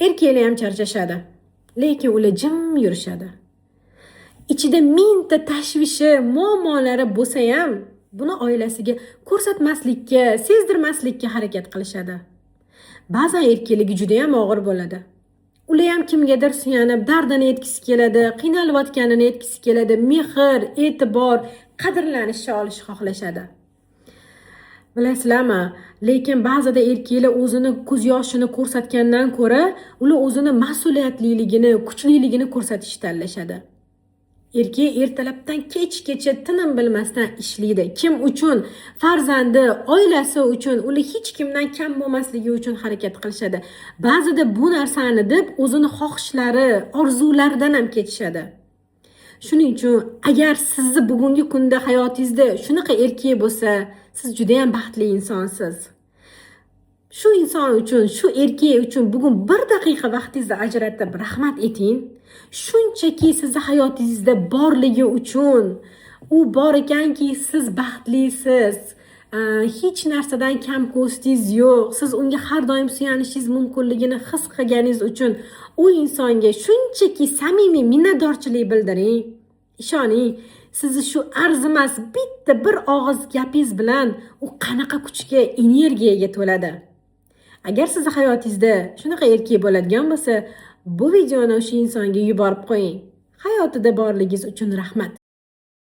Erkaklar ham charchashadi, lekin ular jim yurishadi. Ichida mingta tashvishi, muammolari bo'lsa ham buni oilasiga ko'rsatmaslikka, sezdirmaslikka harakat qilishadi. Ba'zan erkakligi juda ham og'ir bo'ladi. Ular ham kimgadir suyanib, dardini aytgisi keladi, qiynalayotganini aytgisi keladi, mehr, e'tibor, qadrlanishni olishni xohlashadi. Bilasizlarmi? Lekin ba'zida erkaklar o'zini ko'z yoshini ko'rsatgandan ko'ra, ular o'zini mas'uliyatliligini, kuchliligini ko'rsatishni tanlashadi. Erkak ertalabdan kechgacha tinim bilmasdan ishlaydi. Kim uchun? Farzandi, oilasi uchun, ular hech kimdan kam bo'lmasligi uchun harakat qilishadi. Ba'zida bu narsani deb o'zini xohishlari, orzularidan ham ketishadi. Shuning uchun agar sizni bugungi kunda hayotingizda shunaqa erkak bo'lsa, siz juda ham baxtli insonsiz. Shu inson uchun, shu erkak uchun bugun 1 daqiqa vaqtingizni ajratib rahmat eting. Shunchaki sizni hayotingizda borligi uchun, u bor ekanki siz baxtlisiz. Hech narsadan kam ko'stingiz yo'q. Siz unga har doim suyanishingiz mumkinligini his qilganingiz uchun u insonga shunchaki samimiy minnatdorchilik bildiring. Ishoning, sizni shu arzimas bitta bir og'iz gapingiz bilan u qanaqa kuchga, energiyaga to'ladi. Agar sizni hayotingizda shunaqa erkak bo'ladigan bo'lsa, bu videoni o'sha insonga yuborib qo'ying. Hayotida borligingiz uchun rahmat.